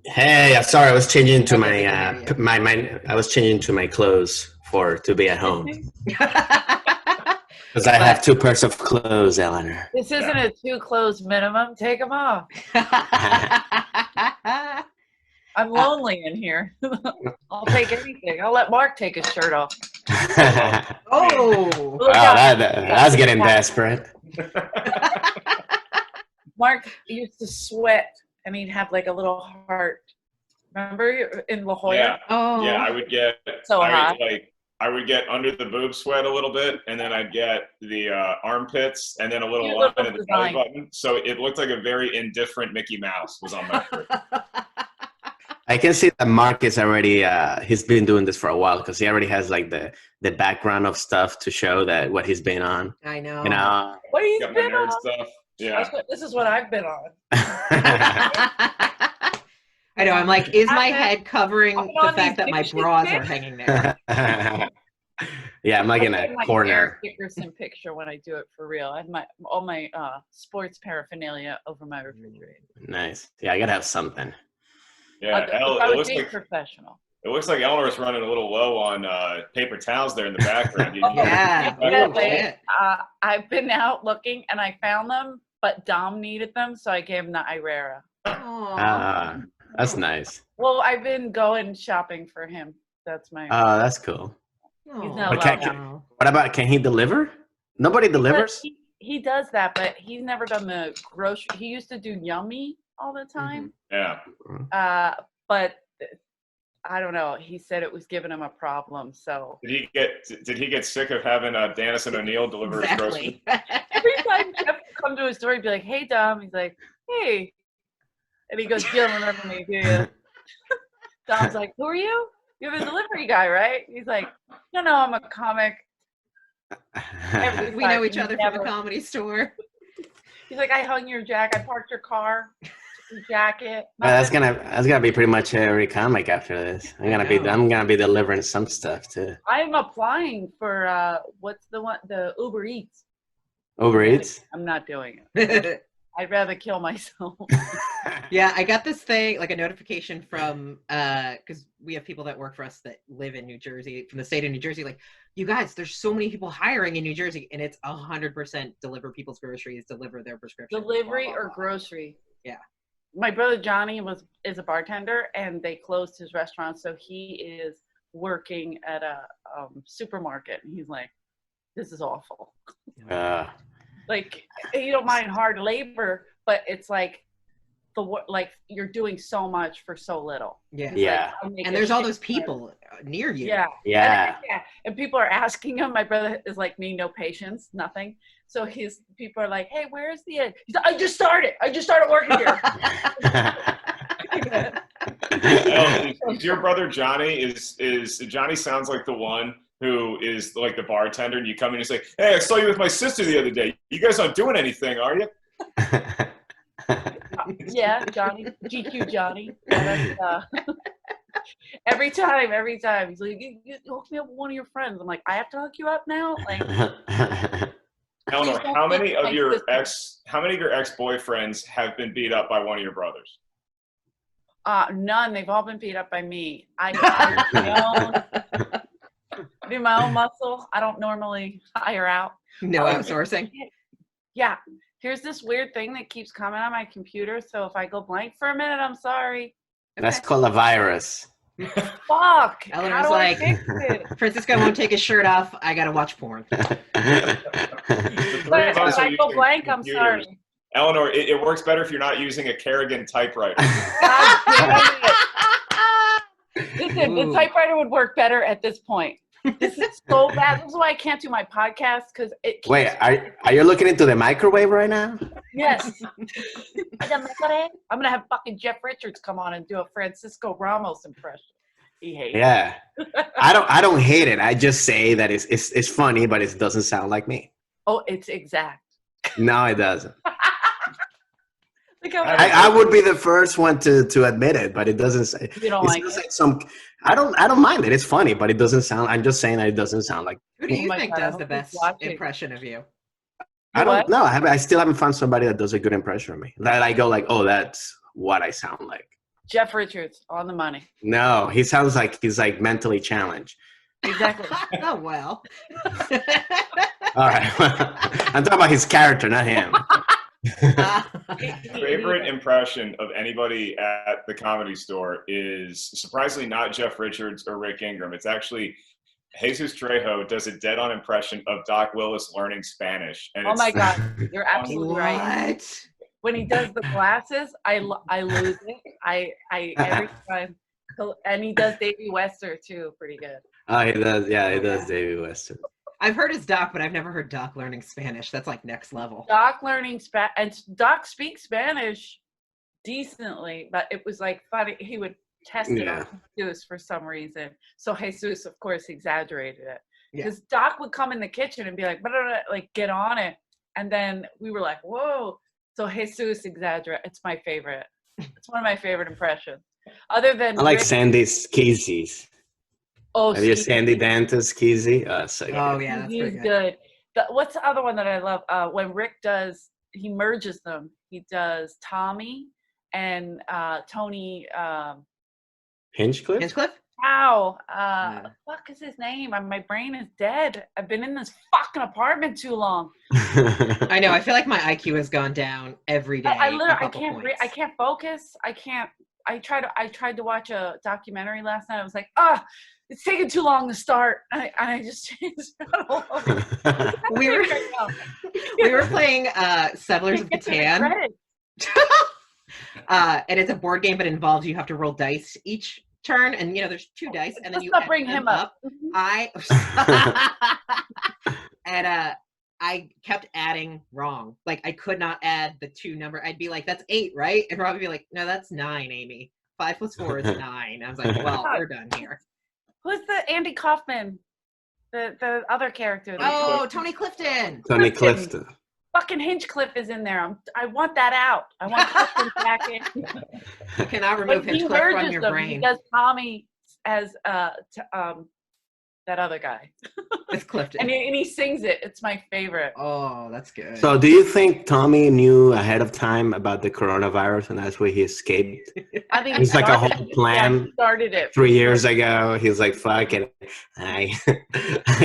Hey, sorry, I was changing to Okay, we can hear you. I was changing to my clothes for to be at home because I But have two pairs of clothes, Eleanor. This isn't Yeah. a two clothes minimum. Take them off. I'm lonely in here. I'll take anything. I'll let Mark take his shirt off. oh, Look Wow, out. that's getting desperate. Mark used to sweat and he'd have like a little heart. Remember in La Jolla? Yeah. oh, Yeah, I would get So hot. I would get under the boob sweat a little bit, and then I'd get the armpits, and then a little Cute line little in the belly design. button. So it looked like a very indifferent Mickey Mouse was on my shirt. I can see that Mark is already he's been doing this for a while because he already has like the background of stuff to show that what he's been on. I know. You know. What he's Got my been nerd on? stuff. Yeah. This is what I've been on. I know. I'm like, is my I've been- head covering I've been the on fact these that my pictures, bras bitch. are hanging there? Yeah, I'm like in I a take my corner. Eric Dickerson picture when I do it for real. I have all my sports paraphernalia over my refrigerator. Nice. Yeah, I gotta have something. Yeah. I would be professional. It looks like Eleanor's running a little low on paper towels there in the background. Yeah. Yeah, Oh, like, shit. I've been out looking and I found them, but Dom needed them, so I gave him the Irera. Aw. That's nice. Well, I've been going shopping for him. That's my. That's cool. He's Aw. not But allowed can, now. what about, can he deliver? Nobody delivers? He does that, but he's never done the grocery. He used to do Yummy all the time. Yeah. But I don't know. He said it was giving him a problem. So Did he get sick of having Dennis and O'Neill deliver his groceries? Exactly. every time Jeff would come to his store, he'd be like, "Hey, Dom." He's like, "Hey," and he goes, "You don't remember me, do you?" Dom's like, "Who are you? You're the delivery guy, right?" He's like, "No, I'm a comic." We know each other from the comedy store. He's like, "I hung your jacket. I parked your car, your jacket." That's gonna be pretty much every comic after this. I'm gonna be delivering some stuff too. I'm applying for what's the one? The Uber Eats. Uber Eats. I'm not doing it. I'd rather kill myself. Yeah, I got this thing, like a notification from, because we have people that work for us that live in New Jersey, from the state of New Jersey. Like, you guys, there's so many people hiring in New Jersey, and it's 100% deliver people's groceries, deliver their prescriptions. Delivery blah, blah, or blah. grocery? Yeah. My brother Johnny is a bartender, and they closed his restaurant, so he is working at a supermarket. And he's like, "This is awful." Like, you don't mind hard labor, but it's like like you're doing so much for so little. Yeah. Yeah. Like, And there's all those people near you. Yeah. Yeah. And people are asking him. My brother is like me, no patience, nothing. So people are like, "Hey, where's the end?" He's like, I just started working here. Is your brother Johnny? Is Johnny sounds like the one who is like the bartender, and you come in and you say, "Hey, I saw you with my sister the other day. You guys aren't doing anything, are you?" Yeah, Johnny, GQ Johnny. Yeah, every time. He's like, you hook me up with one of your friends. I'm like, I have to hook you up now? Like, Eleanor, how many of your ex-boyfriends have been beat up by one of your brothers? None. They've all been beat up by me. I do my own muscle. I don't normally hire out. No outsourcing. Yeah. Here's this weird thing that keeps coming on my computer. So if I go blank for a minute, I'm sorry. That's called a virus. Fuck. Eleanor's How do I like, fix it? Francisco won't take his shirt off. I gotta watch porn. But if I go blank, I'm sorry. Eleanor, it works better if you're not using a Kerrigan typewriter. God damn it. Listen, the typewriter would work better at this point. This is so bad. This is why I can't do my podcast, because it keeps... Wait, are you looking into the microwave right now? Yes. I'm gonna have fucking Jeff Richards come on and do a Francisco Ramos impression. He hates Yeah. I don't hate it. I just say that it's funny, but it doesn't sound like me. Oh, it's exact. No, it doesn't. Look how I would be the first one to admit it, but it doesn't say. You don't it like sounds it? like some. I don't mind it. It's funny, but it doesn't sound. I'm just saying that it doesn't sound like. Who do you my think God, I does hope the he's best watching. impression of you? I don't What? know. I still haven't found somebody that does a good impression of me. That I go like, oh, that's what I sound like. Jeff Richards on the money. No, he sounds like he's like mentally challenged. Exactly. Oh, well. All right. I'm talking about his character, not him. Favorite impression of anybody at the Comedy Store is surprisingly not Jeff Richards or Rick Ingram. It's actually Jesus Trejo does a dead-on impression of Doc Willis learning Spanish. And Oh my God, you're absolutely right. What? When he does the glasses, I lose it. I every time. And he does Davey Wester too, pretty good. Oh, he does. Yeah, he does Davey Wester. I've heard his Doc, but I've never heard Doc learning Spanish. That's like next level. Doc learning Spanish, and Doc speaks Spanish decently, but it was like funny. He would test it on Jesus for some reason. So Jesus, of course, exaggerated it. Because Doc would come in the kitchen and be like, like, get on it. And then we were like, whoa. So Jesus exaggerate. It's my favorite. It's one of my favorite impressions. Other than I like Sandy's Kesey's. Oh, have you Sandy Danta's Kesey? So oh yeah, that's he's good. What's the other one that I love? When Rick does, he merges them. He does Tommy and Tony. Hinchcliffe? Hinchcliffe? Wow. Fuck is his name? My brain is dead. I've been in this fucking apartment too long. I know. I feel like my IQ has gone down every day. I can't breathe. I can't focus. I tried to watch a documentary last night. I was like, it's taking too long to start. And I just changed it. we were playing Settlers of Catan. And it's a board game, but it involves you have to roll dice each turn, and there's 2 dice, and then you bring him up. I kept adding wrong. Like I could not add the 2 number. I'd be like, that's 8, right? And Rob would be like, no, that's 9, Amy. 5 + 4 is 9. I was like, well, we're done here. Who's the Andy Kaufman? The other character. Oh, Tony Clifton. Tony Clifton. Fucking Hinchcliffe is in there. I want that out. I want Clifton back in. You cannot remove Hinchcliffe from your brain. He does Tommy as that other guy. It's Clifton. And he sings it. It's my favorite. Oh, that's good. So do you think Tommy knew ahead of time about the coronavirus and that's where he escaped? I think it's like a whole plan. Yeah, he started it 3 years ago. He's like, fuck it. I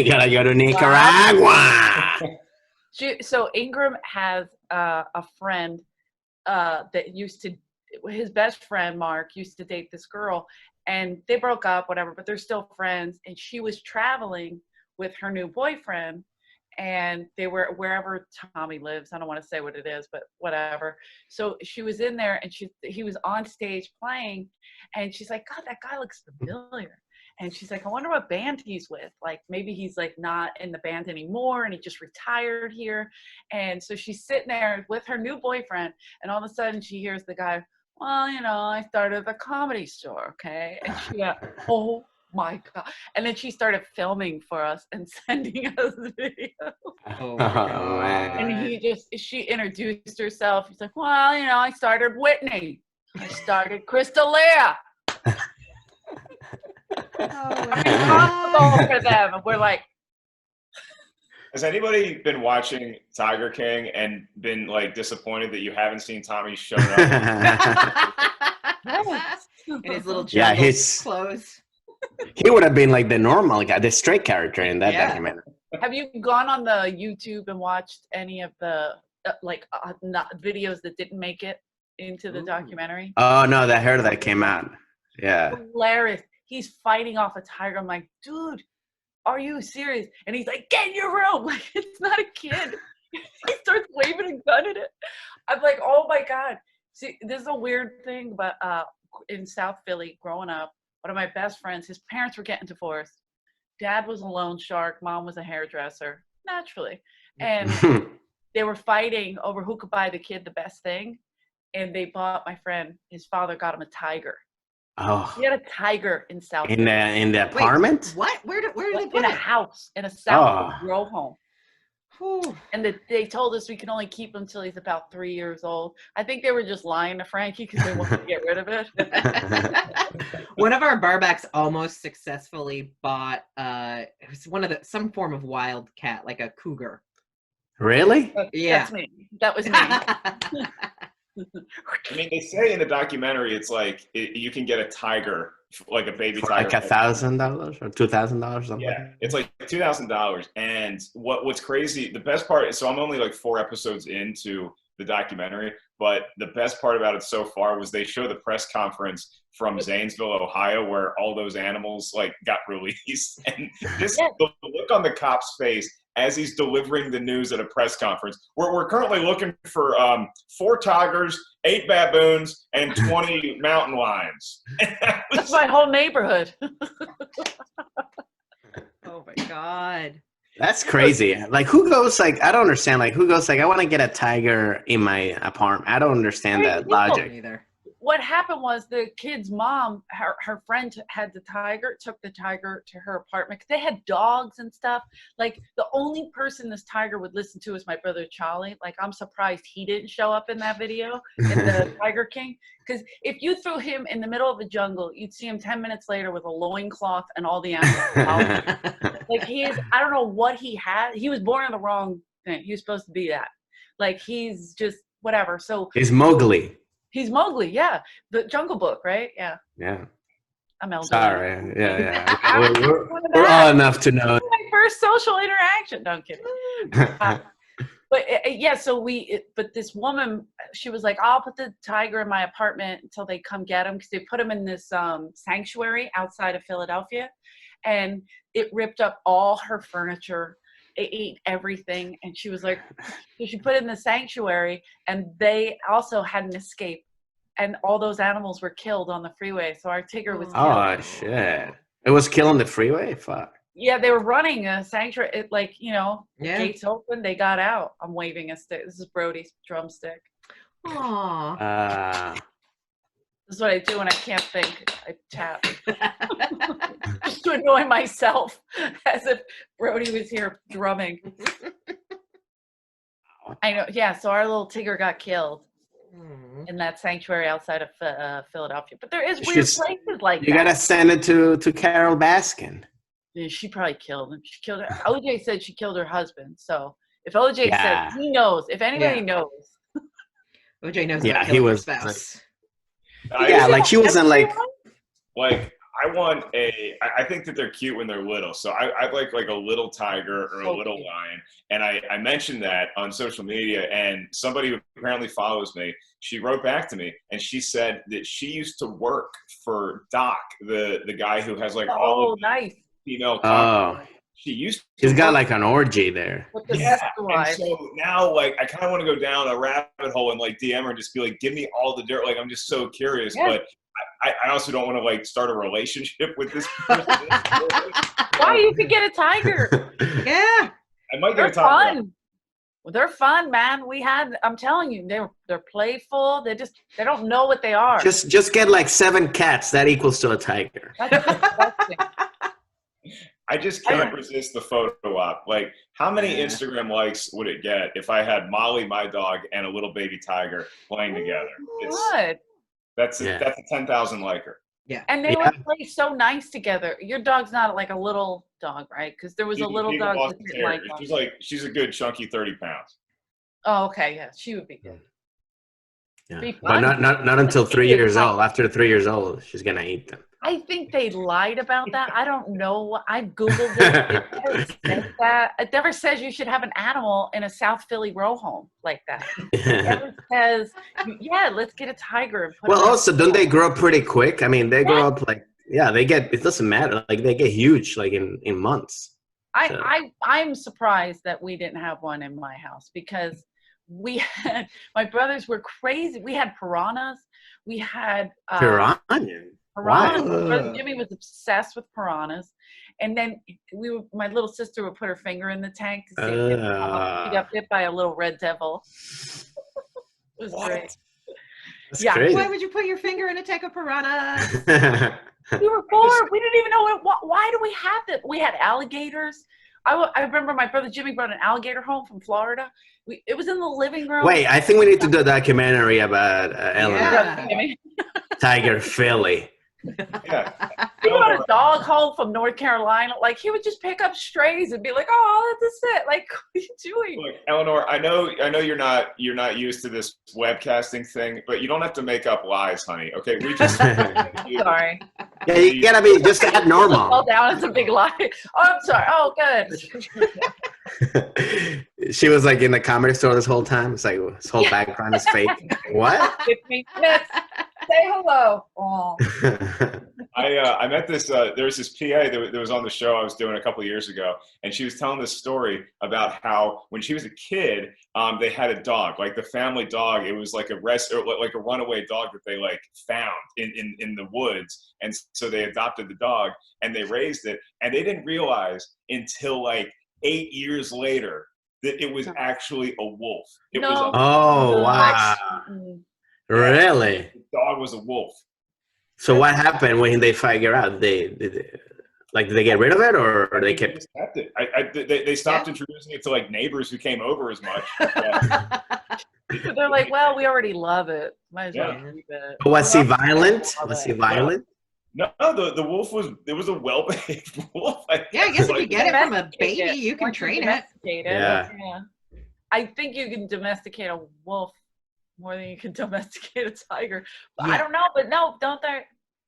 gotta go to Nicaragua. So Ingram has a friend that his best friend, Mark, used to date this girl. And they broke up, whatever, but they're still friends. And she was traveling with her new boyfriend, and they were wherever Tommy lives. I don't want to say what it is, but whatever. So she was in there, and he was on stage playing, and she's like, God, that guy looks familiar. And she's like, I wonder what band he's with. Like, maybe he's like not in the band anymore, and he just retired here. And so she's sitting there with her new boyfriend, and all of a sudden she hears the guy, well, I started the Comedy Store, okay? And she got, oh my God. And then she started filming for us and sending us videos. Oh my God. And she introduced herself. She's like, well, I started Whitney. I started Crystalia. Responsible for them. And we're like, has anybody been watching Tiger King and been like disappointed that you haven't seen Tommy show up? In his little his clothes. He would have been like the normal guy, the straight character in that documentary. Have you gone on the YouTube and watched any of the videos that didn't make it into the documentary? Oh no, I heard that came out. Yeah. Hilarious. He's fighting off a tiger. I'm like, dude, are you serious? And he's like, get in your room. Like, it's not a kid. He starts waving a gun at it. I'm like, oh my God. See, this is a weird thing, but in South Philly, growing up, one of my best friends, his parents were getting divorced. Dad was a loan shark. Mom was a hairdresser, naturally. And they were fighting over who could buy the kid the best thing. And they bought my friend, his father got him a tiger. Oh. He had a tiger in South in the apartment. Wait, what? Where did they put in a house in a South row home? Whew. And they told us we can only keep him till he's about 3 years old. I think they were just lying to Frankie because they wanted to get rid of it. One of our barbacks almost successfully bought it was some form of wild cat, like a cougar. Really? Yeah. That's me. That was me. I mean, they say in the documentary, it's like you can get a tiger, like a baby For tiger, like $1,000 or $2,000 something. Yeah, it's like $2,000. And what's crazy, the best part, so I'm only like 4 episodes into the documentary, but the best part about it so far was they show the press conference from Zanesville, Ohio, where all those animals like got released, and just the look on the cop's face as he's delivering the news at a press conference. We're currently looking for 4 tigers, 8 baboons, and 20 mountain lions. That's my whole neighborhood. Oh my God. That's crazy. Like, who goes like, I don't understand. Like, who goes like, I want to get a tiger in my apartment. I don't understand that logic. Either. What happened was the kid's mom, her friend had the tiger, took the tiger to her apartment. They had dogs and stuff. Like, the only person this tiger would listen to is my brother Charlie. Like, I'm surprised he didn't show up in that video, in the Tiger King. Because if you threw him in the middle of the jungle, you'd see him 10 minutes later with a loincloth and all the animals. Like, I don't know what he had. He was born in the wrong thing. He was supposed to be that. Like, he's just whatever. So He's Mowgli. He's Mowgli, yeah. The Jungle Book, right? Yeah. Yeah. I'm elderly. Sorry. Yeah. We're all enough to know. My first social interaction. No, I'm kidding. But yeah, so but this woman, she was like, I'll put the tiger in my apartment until they come get him, because they put him in this sanctuary outside of Philadelphia, and it ripped up all her furniture. It ate everything, and she was like, so she put it in the sanctuary, and they also had an escape, and all those animals were killed on the freeway. So our tiger was killed. Oh shit! It was killed on the freeway. Fuck. Yeah, they were running a sanctuary. It, like, gates open, they got out. I'm waving a stick. This is Brody's drumstick. Aww. This is what I do when I can't think. I tap. Just to annoy myself, as if Brody was here drumming. I know. Yeah, so our little tiger got killed in that sanctuary outside of Philadelphia. But there is weird places like that. You gotta send it to Carol Baskin. Yeah, she probably killed him. She killed her. OJ said she killed her husband. So if OJ said, he knows. If anybody knows. OJ knows. Yeah, he was. Spouse. Like she wasn't like. Like, I think that they're cute when they're little. So I'd like a little tiger or a little lion. And I mentioned that on social media, and somebody who apparently follows me, she wrote back to me, and she said that she used to work for Doc, the guy who has like all of the female couples. He's got like an orgy there. Yeah, and so now, like, I kind of want to go down a rabbit hole and like DM her and just be like, give me all the dirt. Like, I'm just so curious, but I also don't want to like start a relationship with this person. Why? You could get a tiger. Yeah, I might get a tiger. Fun. Well, they're fun, man. I'm telling you, they're playful. They don't know what they are. Just get like 7 cats. That equals to a tiger. That's disgusting. I just can't resist the photo op. Like, how many Instagram likes would it get if I had Molly, my dog, and a little baby tiger playing together? That's a 10,000 liker. Yeah, and they would play so nice together. Your dog's not like a little dog, right? Because there was a little dog that didn't like. She's a good chunky 30 pounds. Oh, okay, yeah, she would be good. Yeah. But not until 3 years old. After 3 years old, she's gonna eat them. I think they lied about that. I don't know. I Googled it. It never says that. It never says you should have an animal in a South Philly row home like that. It never says, let's get a tiger. And put also, don't they grow up pretty quick? I mean, they grow up like, it doesn't matter. Like, they get huge, like in months. I'm surprised that we didn't have one in my house, because my brothers were crazy. We had piranhas. We had piranhas. My brother Jimmy was obsessed with piranhas, and then my little sister would put her finger in the tank to see if she got bit by a little red devil. It was great. That's crazy. Why would you put your finger in a tank of piranhas? We were bored. We didn't even know why do we have it. We had alligators. I remember my brother Jimmy brought an alligator home from Florida. It was in the living room. Wait, I think we need to do a documentary about Eleanor. Yeah. Tiger Philly. Yeah. We brought a dog home from North Carolina. Like, he would just pick up strays and be like, "Oh, that's it." Like, what are you doing? Look, Eleanor, I know you're not used to this webcasting thing, but you don't have to make up lies, honey. Okay, we just Sorry. Yeah, you gotta be just act Fall normal. down. It's a big lie. Oh, I'm sorry. Oh, good. She was like in the comedy store this whole time. It's like this whole background is fake. What? It's me. Miss, say hello. Oh. I met this. There was this PA that was on the show I was doing a couple of years ago, and she was telling this story about how when she was a kid, they had a dog, like the family dog. It was like a like a runaway dog that they like found in the woods, and so they adopted the dog and they raised it, and they didn't realize until like 8 years later that it was actually a wolf. It was a Oh, wow. Really? the dog was a wolf. So what happened when they figure out? Did they get rid of it, or they kept? They stopped introducing it to like neighbors who came over as much. They're like, well, we already love it. Might as well keep it. Was he violent? Was he violent? No, the wolf was a well-behaved wolf. Yeah, I guess if you get it from a baby, you can train it. Yeah. I think you can domesticate a wolf more than you can domesticate a tiger. But Yeah. I don't know, but no, don't they?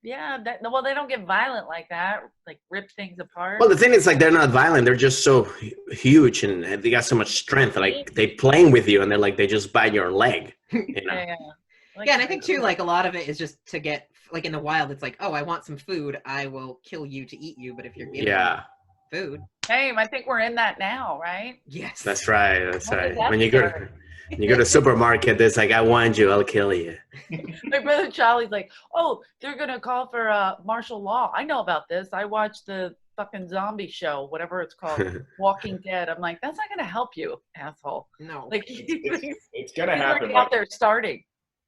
Yeah, well, they don't get violent like that, like rip things apart. Well, the thing is, like, they're not violent. They're just so huge and they got so much strength. Like, they playing with you and they just bite your leg. You know? Yeah. Like, Yeah, and I think too, like a lot of it is just to get, like in the wild, it's like, oh, I want some food, I will kill you to eat you. But if you're giving me food, hey, I think we're in that now, right? yes, That's right. That's What right. does that When you go mean? to the supermarket, it's like, I want you, I'll kill you. My brother Charlie's like, oh, they're gonna call for martial law. I know about this. I watched the fucking zombie show, whatever it's called, Walking Dead. I'm like, that's not gonna help you, asshole. no, Like, It's gonna he's happen. already out there starting.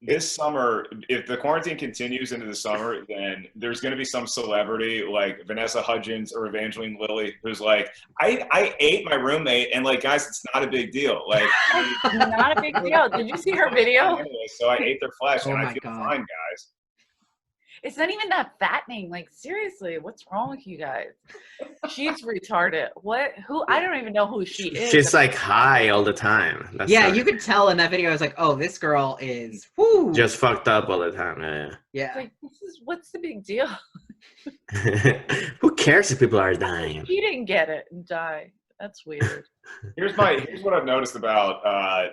This summer, if the quarantine continues into the summer, then there's going to be some celebrity like Vanessa Hudgens or Evangeline Lilly who's like, I ate my roommate, and like, guys, it's not a big deal. Like, Not a big deal. Did you see her video? So I ate their flesh, Oh and I my feel God. fine, guys. It's not even that fattening. Like, seriously, what's wrong with you guys? She's retarded. What? Who? I don't even know who she is. She's like high all the time. That's yeah, like, you could tell in that video. I was like, oh, this girl is just fucked up all the time. yeah. Like, what's the big deal? Yeah. Who cares if people are dying? She didn't get it and die. That's weird. Here's what I've noticed about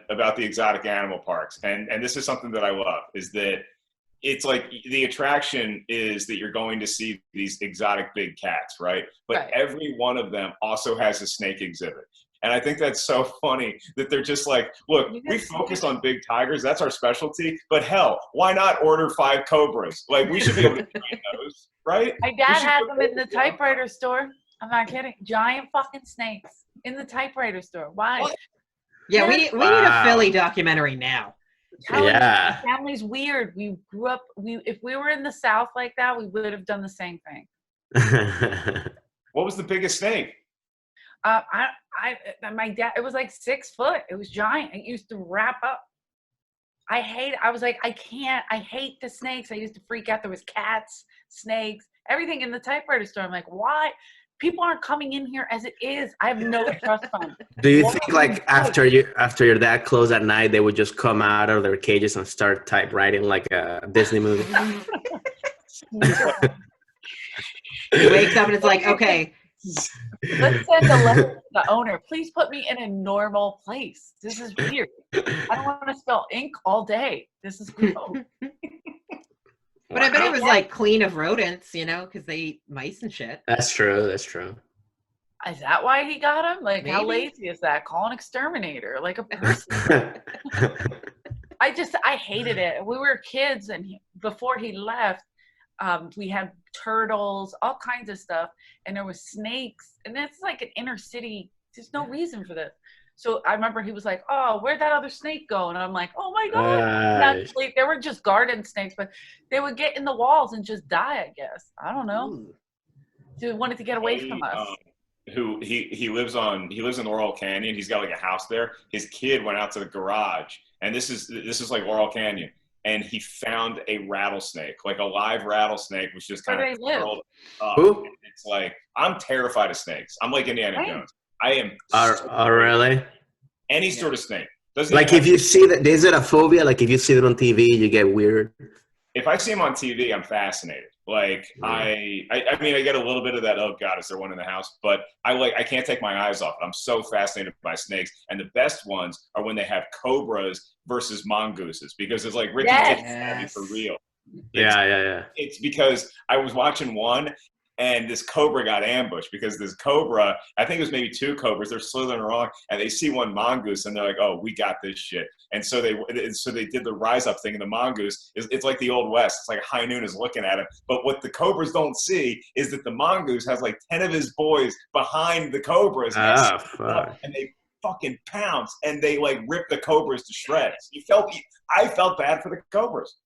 the exotic animal parks, and this is something that I love, is that it's like the attraction is that you're going to see these exotic big cats, right? But Right. every one of them also has a snake exhibit. And I think that's so funny that they're just like, look, we focus on big tigers. That's our specialty. But hell, why not order 5 cobras? Like, we should be able to train those, right? My dad has them in the typewriter store. I'm not kidding. Giant fucking snakes in the typewriter store. Why? What? Yeah, we need a Philly documentary now. Yeah. My family's weird. We grew up. If we were in the South like that, we would have done the same thing. What was the biggest snake? My dad. It was like 6 foot. It was giant. It used to wrap up. I was like, I can't. I hate the snakes. I used to freak out. There was cats, snakes, everything in the typewriter store. I'm like, why? People aren't coming in here as it is. I have no trust fund. Do you think like after your dad closed at night, they would just come out of their cages and start typewriting like a Disney movie? He wakes up and it's like, okay, Let's send a letter to the owner. Please put me in a normal place. This is weird. I don't want to spell ink all day. This is gross. but I bet it was like clean of rodents, you know, because they eat mice and shit. That's true. That's true. Is that why he got him? Like, how Maybe. lazy is that? Call an exterminator, like a person. I hated it. We were kids, and before he left, we had turtles, all kinds of stuff, and there was snakes, and it's like an inner city. There's no reason for this. So I remember he was like, "Oh, where'd that other snake go?" And I'm like, "Oh my god!" Actually, they were just garden snakes, but they would get in the walls and just die. I guess I don't know. Ooh. They wanted to get away from us. He lives in Laurel Canyon. He's got like a house there. His kid went out to the garage, and this is like Laurel Canyon. and he found a rattlesnake, like a live rattlesnake, was just kind Where of they live? curled up. Who? And it's like, I'm terrified of snakes. I'm like Indiana Right. Jones. I am Really? any sort of snake. Doesn't Like even if have you see that, is it a phobia? Like if you see it on TV, you get weird. if I see them on TV, I'm fascinated. Like I mean, I get a little bit of that. Oh God, is there one in the house? But I can't take my eyes off it. I'm so fascinated by snakes, and the best ones are when they have cobras versus mongooses, because it's like Ricky Yes. for real. Yeah. It's because I was watching one, and this cobra got ambushed because this cobra, I think it was maybe two cobras, they're slithering along, and they see one mongoose, and they're like, "Oh, we got this shit." And so they did the rise up thing, and the mongoose it's like the Old West. It's like High Noon is looking at him, but what the cobras don't see is that the mongoose has like 10 of his boys behind the cobras, Fuck. and they fucking pounce, and they like rip the cobras to shreds. I felt bad for the cobras.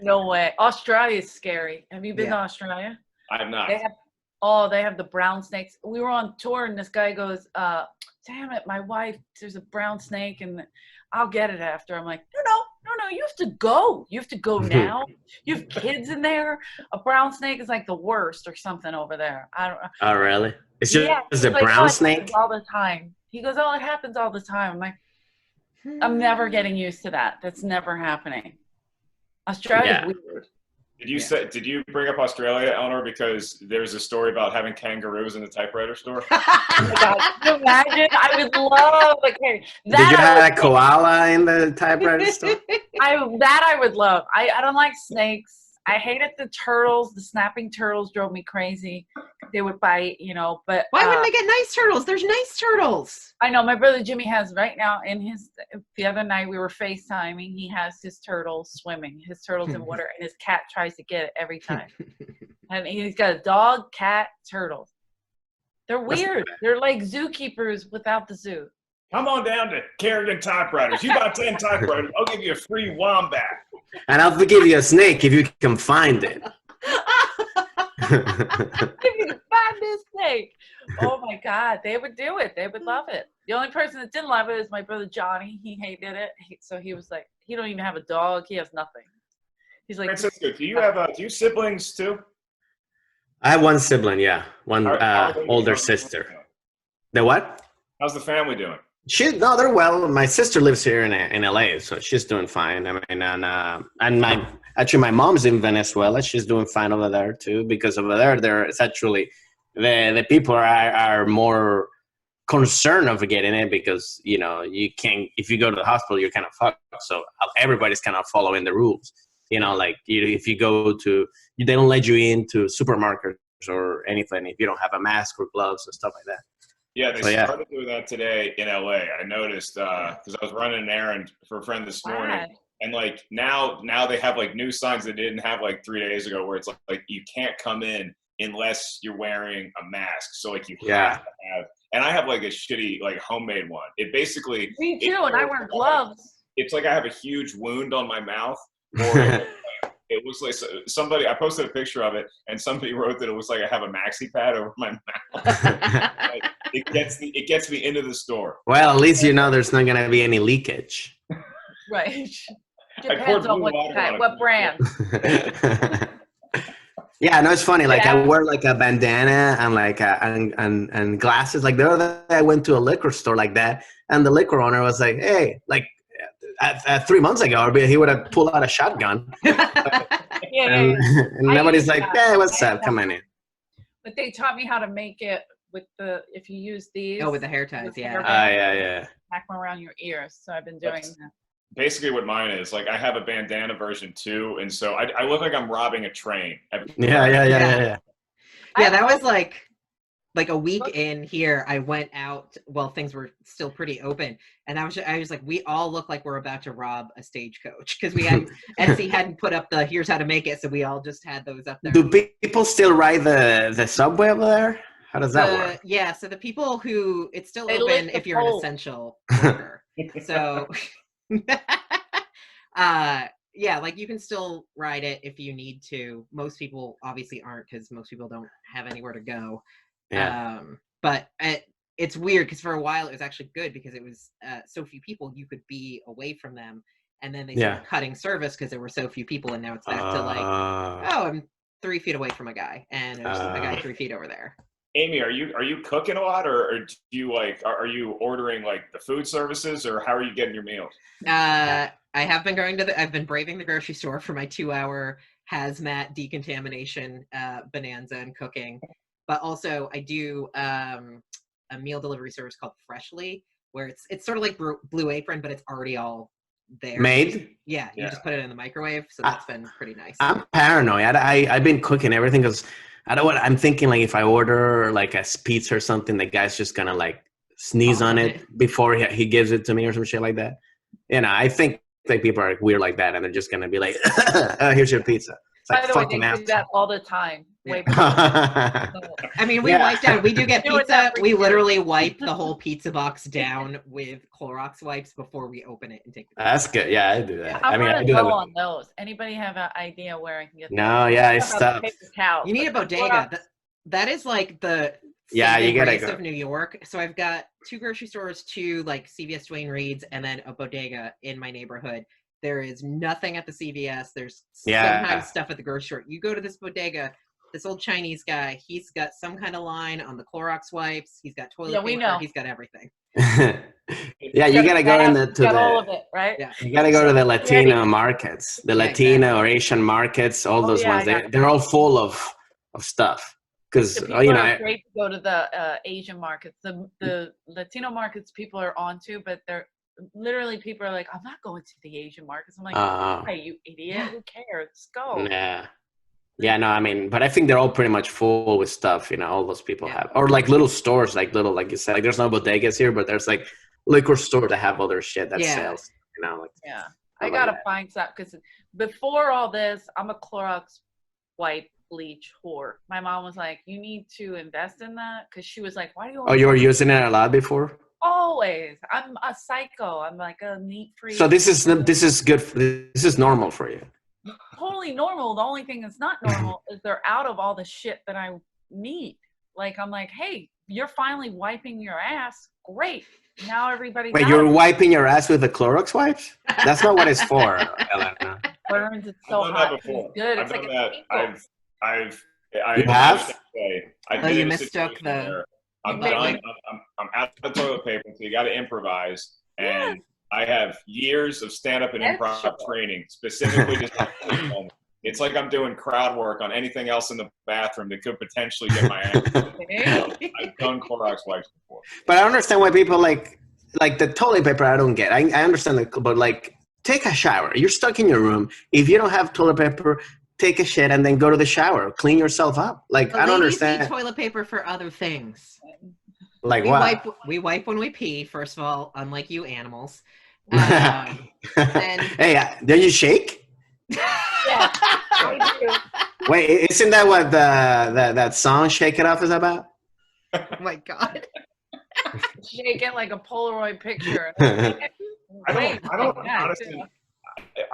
No way. Australia is scary. Have you been Yeah. to Australia? I have not. They have the brown snakes. We were on tour and this guy goes, damn it, my wife, there's a brown snake and I'll get it after. I'm like, no, you have to go. You have to go now. You have kids in there. A brown snake is like the worst or something over there. I don't know. Oh, really? It's just he's a like, brown it snake? happens all the time. He goes, oh, it happens all the time. I'm like, I'm never getting used to that. That's never happening. Australia's weird. Did you bring up Australia, Eleanor, because there's a story about having kangaroos in the typewriter store? Oh my God, can you imagine? I would love. Okay, Did you have a koala in the typewriter store? I would love. I don't like snakes. I hated the turtles. The snapping turtles drove me crazy. They would bite, but Why wouldn't they get nice turtles? There's nice turtles. I know my brother Jimmy has right now the other night we were FaceTiming. He has his turtles swimming, his turtles in water, and his cat tries to get it every time. And he's got a dog, cat, turtles. They're weird. They're like zookeepers without the zoo. Come on down to Kerrigan Typewriters. You buy 10 typewriters, I'll give you a free wombat. And I'll give you a snake if you can find it. If you can find this snake. Oh my God, they would do it. They would love it. The only person that didn't love it is my brother Johnny. He hated it. So he was like, he don't even have a dog. He has nothing. He's like, Francisco, do you have siblings too? I have one sibling, yeah. One older sister. The what? How's the family doing? They're well. My sister lives here in LA, so she's doing fine. I mean, and my mom's in Venezuela. She's doing fine over there too, because over there, it's actually the people are more concerned of getting it, because you can't, if you go to the hospital, you're kind of fucked. So everybody's kind of following the rules. Like if you go to, they don't let you into supermarkets or anything if you don't have a mask or gloves and stuff like that. Yeah, they started doing that today in LA. I noticed because I was running an errand for a friend this morning, and like now they have like new signs they didn't have like 3 days ago, where it's like you can't come in unless you're wearing a mask. So like you have to have, and I have like a shitty like homemade one. It basically me too, and I wear gloves. It's like I have a huge wound on my mouth, or it looks like somebody. I posted a picture of it, and somebody wrote that it looks like I have a maxi pad over my mouth. It gets me into the store. Well, at least there's not gonna be any leakage. Right. Depends on what brand. Yeah, no, it's funny. Like I wear like a bandana and like and glasses. Like the other day I went to a liquor store like that, and the liquor owner was like, "Hey, like 3 months ago, he would have pulled out a shotgun." And nobody's like, "Hey, what's up? Come on in." But they taught me how to make it with if you use these. Oh, with the hair ties, yeah. Pack them around your ears. So I've been doing that. Basically what mine is, like I have a bandana version too, and so I look like I'm robbing a train. Yeah. Yeah, that was like a week in here. I went out while things were still pretty open, and I was like, we all look like we're about to rob a stagecoach, because we had Etsy hadn't put up the here's how to make it, so we all just had those up there. Do people still ride the subway over there? How does that work? Yeah, so the people who it's still open if you're an essential worker. So yeah, like you can still ride it if you need to. Most people obviously aren't, because most people don't have anywhere to go. Yeah. But it's weird because for a while it was actually good because it was so few people you could be away from them, and then they started cutting service because there were so few people, and now it's back to like, oh, I'm 3 feet away from a guy, and there's a guy 3 feet over there. Amy, are you cooking a lot, or do you like are you ordering like the food services, or how are you getting your meals? I have been going to I've been braving the grocery store for my 2-hour hazmat decontamination bonanza and cooking, but also I do a meal delivery service called Freshly, where it's sort of like Blue Apron, but it's already all there. Made? Yeah, you just put it in the microwave, so that's been pretty nice. I'm paranoid. I've been cooking everything because I don't want. I'm thinking like if I order like a pizza or something, the guy's just gonna like sneeze on it before he gives it to me or some shit like that. You know, I think like people are weird like that, and they're just gonna be like, oh, "Here's your pizza." It's like, by the way, they do that all the time. Yeah. I mean, we wiped out. We do get pizza. We literally wipe the whole pizza box down with Clorox wipes before we open it and take. That's good. Yeah, I do that. I mean, I do go that on those. Anybody have an idea where I can get? No, yeah, it's tough. You need a bodega. That is like the you gotta go. Of New York. So I've got 2 grocery stores, 2 like CVS Duane Reade's, and then a bodega in my neighborhood. There is nothing at the CVS. There's sometimes stuff at the grocery store. You go to this bodega, this old Chinese guy, he's got some kind of line on the Clorox wipes. He's got toilet paper. We know. He's got everything. Yeah, you gotta go to all of it, right? Yeah. You gotta go to the Latino markets, the Latino or Asian markets. All those ones, they're all full of stuff. Because are great to go to the Asian markets. The Latino markets people are onto, but they're literally people are like, I'm not going to the Asian markets. I'm like, hey, you idiot, who cares? Let's go. Yeah, no, I mean, but I think they're all pretty much full with stuff, all those people have. Or like little stores, like you said, like there's no bodegas here, but there's like liquor store that have other shit that sells, like. Yeah, I gotta find stuff, because before all this, I'm a Clorox wipe bleach whore. My mom was like, you need to invest in that, because she was like, why do you you were using it a lot before? Always. I'm a psycho. I'm like a neat freak. So this is good. This is normal for you. Totally normal. The only thing that's not normal is they're out of all the shit that I need. Like, I'm like, hey, you're finally wiping your ass. Great. Now everybody's Wait, you're wiping your ass with the Clorox wipes? That's not what it's for, Eleanor. Burns. It's so hot. It's good. I've it's done like that. You have? You mistook the. I'm done. I'm out of toilet paper, so you got to improvise. And I have years of stand-up and improv training, specifically just. It's like I'm doing crowd work on anything else in the bathroom that could potentially get my ass. I've done Clorox wipes before. But I understand why people like the toilet paper. I don't get. I understand that, but like, take a shower. You're stuck in your room. If you don't have toilet paper, take a shit and then go to the shower. Clean yourself up. Like, I don't understand. Need toilet paper for other things. Like we wipe when we pee. First of all, unlike you animals. Hey, don't you shake? Yeah, I do. Wait, isn't that what that song "Shake It Off" is about? Oh my God! Shake it like a Polaroid picture. I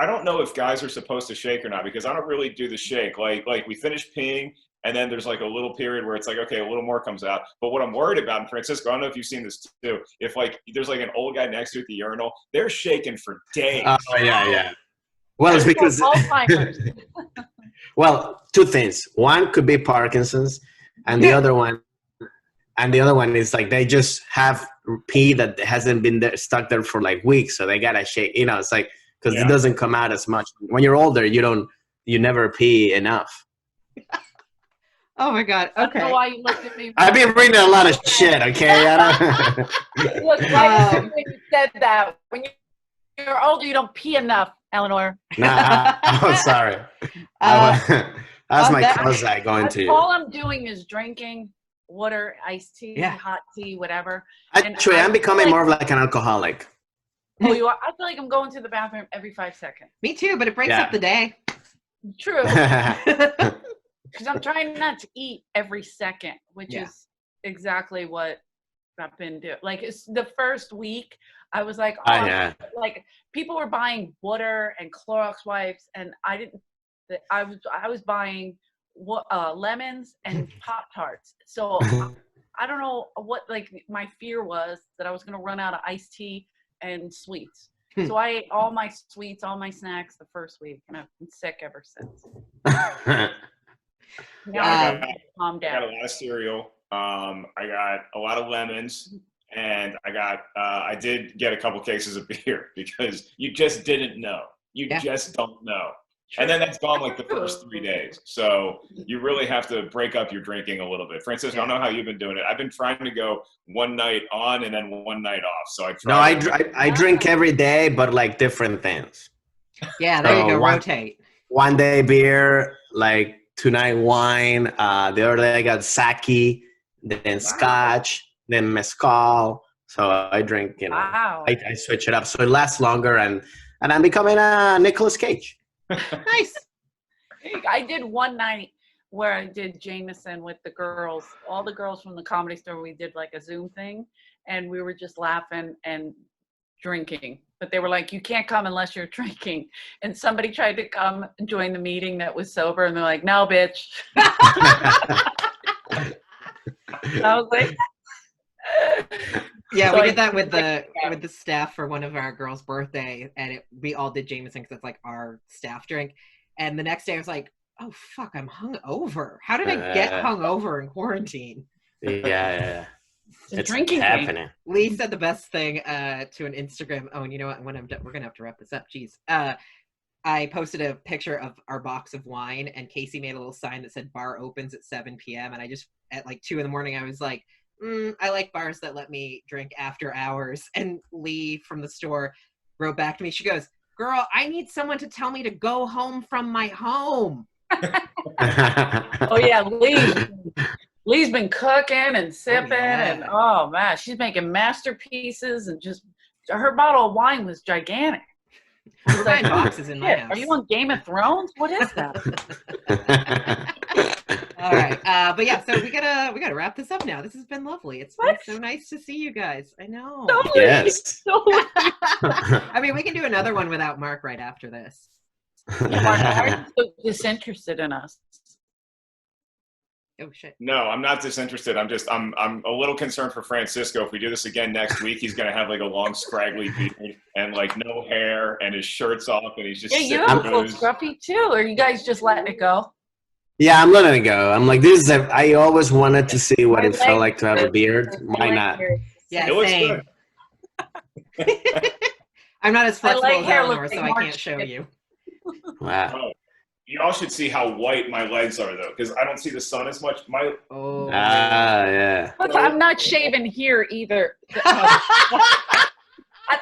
don't know if guys are supposed to shake or not, because I don't really do the shake. Like we finish peeing, and then there's like a little period where it's like, okay, a little more comes out. But what I'm worried about, and Francisco, I don't know if you've seen this too, if like there's like an old guy next to you at the urinal, they're shaking for days. Oh yeah. Well, it's because Alzheimer's. Well, 2 things. One could be Parkinson's, and the other one is like they just have pee that hasn't been stuck there for like weeks, so they gotta shake. It's like, because it doesn't come out as much. When you're older, you never pee enough. Oh my God! Okay. I don't know why you looked at me. I've been reading a lot of shit. Okay, You looked right when you said that. When you're older, you don't pee enough, Eleanor. Nah, I'm sorry. That's my cousin going to you. All I'm doing is drinking water, iced tea, hot tea, whatever. Actually, I'm becoming more of like an alcoholic. Oh, you are? I feel like I'm going to the bathroom every 5 seconds. Me too, but it breaks up the day. True. Because I'm trying not to eat every second, which is exactly what I've been doing. Like, it's the first week, I was like, like people were buying water and Clorox wipes, and I didn't. I was buying lemons and Pop-Tarts. So I don't know what, like, my fear was that I was going to run out of iced tea and sweets. So I ate all my sweets, all my snacks the first week, and I've been sick ever since. Yeah, Calm I got down. a lot of cereal. I got a lot of lemons, and I did get a couple cases of beer because you just didn't know. You just don't know. And then that's gone like the first 3 days. So you really have to break up your drinking a little bit. Francisco, I don't know how you've been doing it. I've been trying to go one night on and then one night off. So I drink every day, but like different things. Yeah, there you go. Rotate. One day beer, like tonight wine. The other day I got sake, then scotch, then mezcal. So I drink, I switch it up so it lasts longer, and I'm becoming a Nicolas Cage. Nice. I did one night where I did Jameson with the girls, all the girls from the Comedy Store. We did like a Zoom thing, and we were just laughing and drinking. But they were like, you can't come unless you're drinking. And somebody tried to come and join the meeting that was sober, and they're like, no, bitch. I was like, yeah, so we did that with the staff for one of our girls' birthday, and we all did Jameson because it's like our staff drink. And the next day I was like, oh fuck, I'm hungover. How did I get hungover in quarantine? Yeah. It's drinking happening. Lee said the best thing to an Instagram. Oh, and you know what? When I'm done, we're gonna have to wrap this up. Jeez. I posted a picture of our box of wine, and Casey made a little sign that said bar opens at 7 p.m. And I just, at like 2 a.m, I was like, I like bars that let me drink after hours. And Lee from the store wrote back to me. She goes, girl, I need someone to tell me to go home from my home. Oh yeah, Lee's been cooking and sipping, and oh man, she's making masterpieces, and just her bottle of wine was gigantic. We're buying boxes in my house. Are you on Game of Thrones? What is that? All right, but yeah, so we gotta wrap this up now. This has been lovely. It's been so nice to see you guys. I know. Yes. I mean, we can do another one without Mark right after this. Mark is so disinterested in us. Oh shit. No, I'm not disinterested. I'm a little concerned for Francisco. If we do this again next week, he's gonna have like a long scraggly beard and like no hair and his shirt's off and he's just you have a little scruffy too. Or are you guys just letting it go? Yeah, I'm letting it go. I'm like, I always wanted to see what it felt like to have a beard. Why not? Yeah, same. I'm not as flexible as Eleanor, so I can't show you. Wow. Oh, y'all should see how white my legs are though, because I don't see the sun as much. Yeah. Look, I'm not shaving here either. I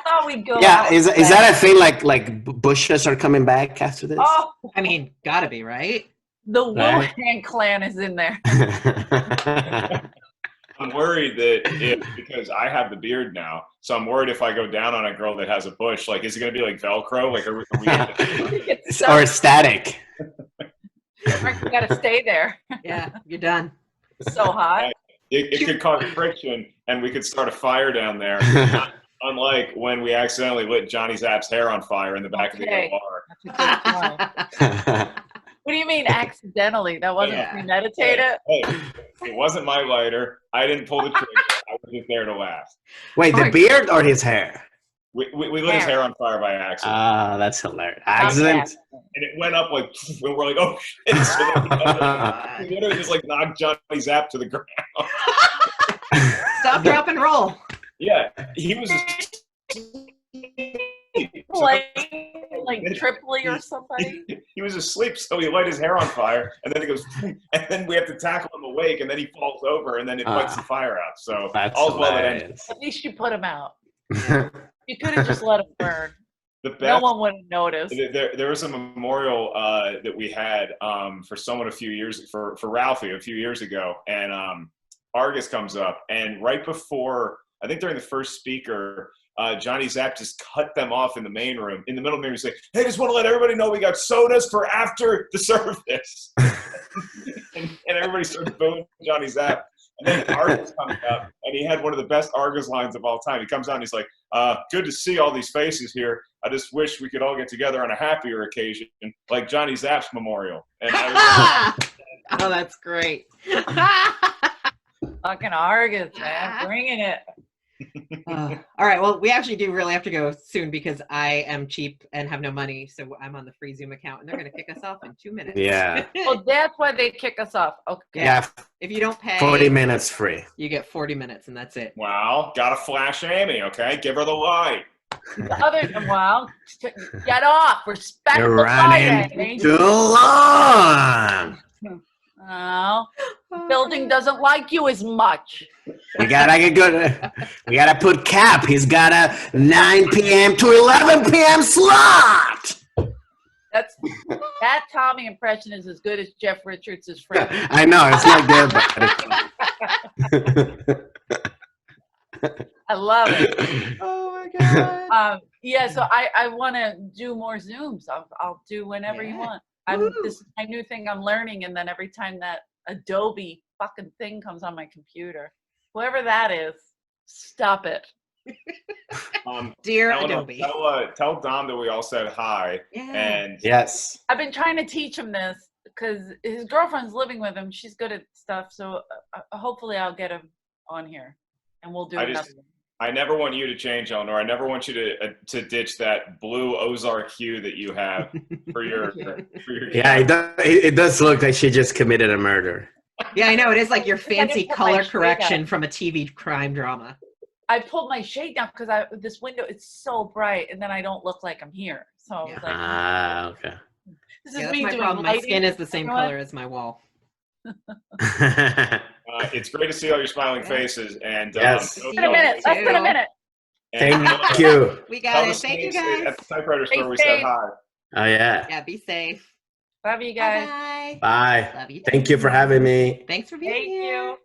thought we'd go. Yeah, is that a thing? Like bushes are coming back after this? Oh, I mean, gotta be, right? The Wuhan clan is in there. I'm worried that because I have the beard now, so I'm worried if I go down on a girl that has a bush, like, is it going to be like Velcro? Like, are we or static? You got to stay there. Yeah, you're done. So hot. It could cause friction, and we could start a fire down there. Unlike when we accidentally lit Johnny Zapp's hair on fire in the back of the OR. That's a good point. What do you mean accidentally? That wasn't premeditated? Hey, it wasn't my lighter. I didn't pull the trigger. I was just there to laugh. Wait, the beard or his hair? We lit his hair on fire by accident. Ah, that's hilarious. Accident? And it went up like, and we're like, oh shit. So we literally just like knocked Johnny Zapp to the ground. Stop, drop, and roll. Yeah, he was like Tripoli or somebody. He was asleep, so he light his hair on fire, and then he goes, and then we have to tackle him awake, and then he falls over, and then it puts the fire out. So all's well that ends. At least you put him out. You could have just let him burn. No one would have noticed. There was a memorial that we had for someone for Ralphie a few years ago, and Argus comes up, and right before, I think during the first speaker, Johnny Zapp just cut them off in the main room. In the middle of the meeting, he's like, hey, just want to let everybody know we got sodas for after the service. and everybody started booing Johnny Zapp. And then Argus comes up, and he had one of the best Argus lines of all time. He comes out, and he's like, good to see all these faces here. I just wish we could all get together on a happier occasion, like Johnny Zapp's memorial. And oh, that's great. Fucking Argus, man. Bringing it. All right. Well, we actually do really have to go soon because I am cheap and have no money. So I'm on the free Zoom account and they're going to kick us off in 2 minutes. Yeah. Well, that's why they kick us off. Okay. Yeah. If you don't pay 40 minutes free. you get 40 minutes and that's it. Well, gotta flash Amy, okay? Give her the light. The other, well, get off. Respect You're the running Friday. too long. Oh, building doesn't like you as much. We gotta put Cap. He's got a 9 p.m. to 11 p.m. slot. That Tommy impression is as good as Jeff Richards' friend. I know, it's like that. I love it. Oh my God. Yeah, so I want to do more Zooms. I'll do whenever you want. This is my new thing I'm learning, and then every time that Adobe fucking thing comes on my computer, whoever that is, stop it. Dear Eleanor, Adobe. tell Dom that we all said hi. Yeah. And Yes. I've been trying to teach him this because his girlfriend's living with him. She's good at stuff, so hopefully I'll get him on here, and we'll do another one. I never want you to change, Eleanor. I never want you to ditch that blue Ozark hue that you have for your. Yeah, it does look like she just committed a murder. Yeah, I know. It is like your I fancy didn't put color my shade correction up. from a TV crime drama. I pulled my shade down because this window is so bright, and then I don't look like I'm here. So I was like, Okay. this is Yeah, that's me my doing problem. My lighting. skin is the same Everyone. color as my wall. It's great to see all your smiling faces. And Yes. Less than a minute. Less than a minute. Thank you. We got it. Thank you guys. At the typewriter store, we Stay said safe. hi. Oh, yeah. Yeah, be safe. Love you guys. Bye. Bye. Love you. Thank you for having me. Thanks for being Thank here. you.